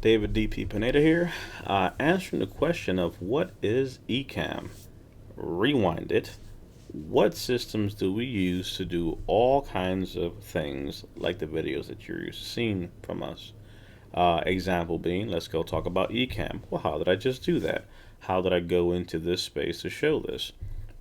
David DP Pineda here, answering the question of what is Ecamm? Rewind it. What systems do we use to do all kinds of things like the videos that you're used to seeing from us? Example being, let's go talk about Ecamm. Well, how did I just do that? How did I go into this space to show this?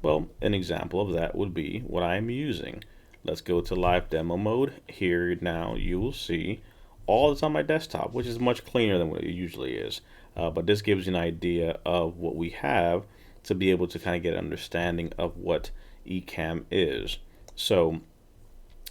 Well, an example of that would be what I'm using. Let's go to live demo mode. Here now you will see all that's on my desktop, which is much cleaner than what it usually is. But this gives you an idea of what we have to be able to kind of get an understanding of what Ecamm is. So,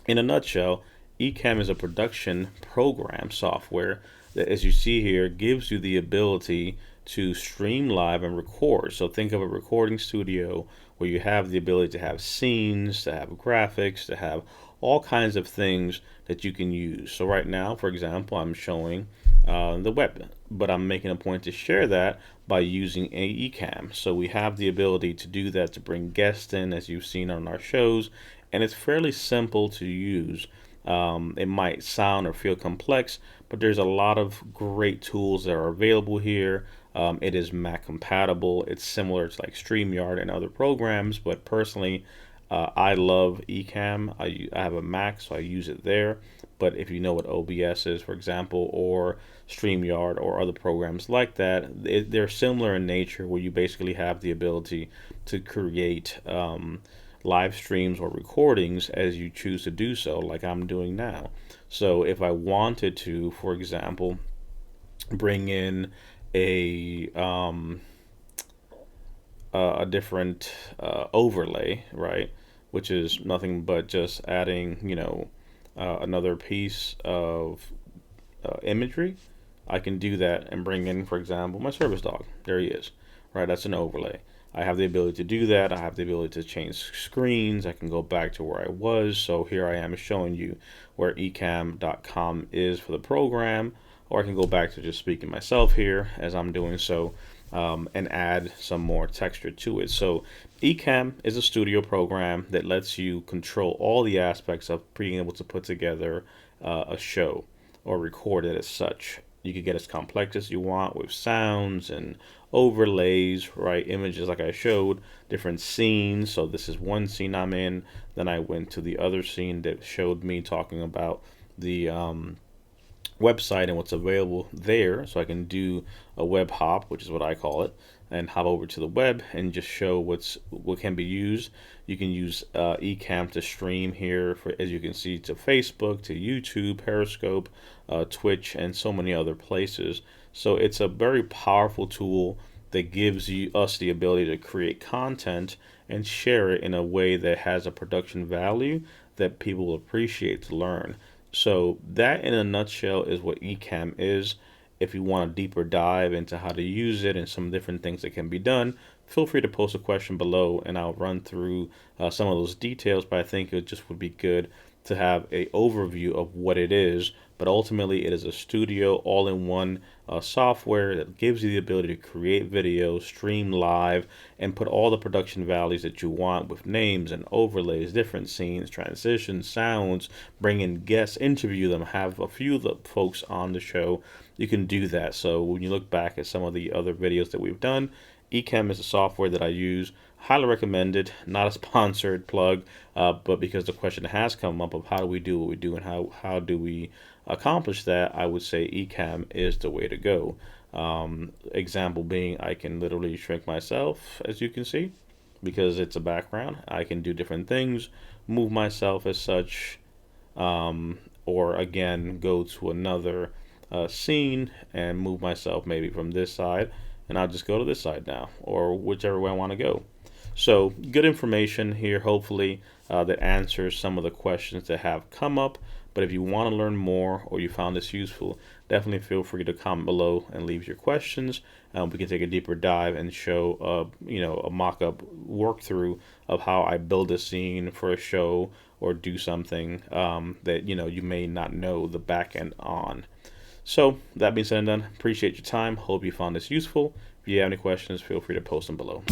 in a nutshell, Ecamm is a production program software that, as you see here, gives you the ability to stream live and record. So think of a recording studio where you have the ability to have scenes, to have graphics, to have all kinds of things that you can use. So right now, for example, I'm showing the web, but I'm making a point to share that by using a Ecamm. So we have the ability to do that, to bring guests in, as you've seen on our shows, and it's fairly simple to use. It might sound or feel complex, but there's a lot of great tools that are available here. It is Mac compatible. It's similar to like StreamYard and other programs, but personally, I love Ecamm. I have a Mac, so I use it there. But if you know what OBS is, for example, or StreamYard or other programs like that, they're similar in nature, where you basically have the ability to create live streams or recordings as you choose to do so, like I'm doing now. So if I wanted to, for example, bring in a a different overlay, right, which is nothing but just adding, another piece of imagery. I can do that and bring in, for example, my service dog. There he is, right? That's an overlay. I have the ability to do that. I have the ability to change screens. I can go back to where I was. So here I am showing you where ecamm.com is for the program, or I can go back to just speaking myself here as I'm doing so, and add some more texture to it. So Ecamm is a studio program that lets you control all the aspects of being able to put together a show or record it as such. You can get as complex as you want with sounds and overlays, right? Images like I showed, different scenes. So this is one scene I'm in. Then I went to the other scene that showed me talking about the website and what's available there. So I can do a web hop, which is what I call it, and hop over to the web and just show what can be used. You can use Ecamm to stream here, for, as you can see, to Facebook, to YouTube, Periscope, Twitch, and so many other places. So it's a very powerful tool that gives us the ability to create content and share it in a way that has a production value that people will appreciate to learn. So that, in a nutshell, is what Ecamm is. If you want a deeper dive into how to use it and some different things that can be done, feel free to post a question below and I'll run through some of those details. But I think it just would be good to have a overview of what it is. But ultimately, it is a studio all-in-one software that gives you the ability to create videos, stream live, and put all the production values that you want with names and overlays, different scenes, transitions, sounds, bring in guests, interview them, have a few of the folks on the show. You can do that. So when you look back at some of the other videos that we've done, Ecamm is a software that I use. Highly recommended. Not a sponsored plug, but because the question has come up of how do we do what we do and how do we accomplish that, I would say Ecamm is the way to go. Example being, I can literally shrink myself, as you can see, because it's a background. I can do different things, move myself as such, or again go to another scene and move myself maybe from this side, and I'll just go to this side now, or whichever way I want to go. So good information here, hopefully, that answers some of the questions that have come up. But if you want to learn more or you found this useful, definitely feel free to comment below and leave your questions. We can take a deeper dive and show, a mock-up walkthrough of how I build a scene for a show or do something that you may not know the back end on. So that being said and done, appreciate your time. Hope you found this useful. If you have any questions, feel free to post them below.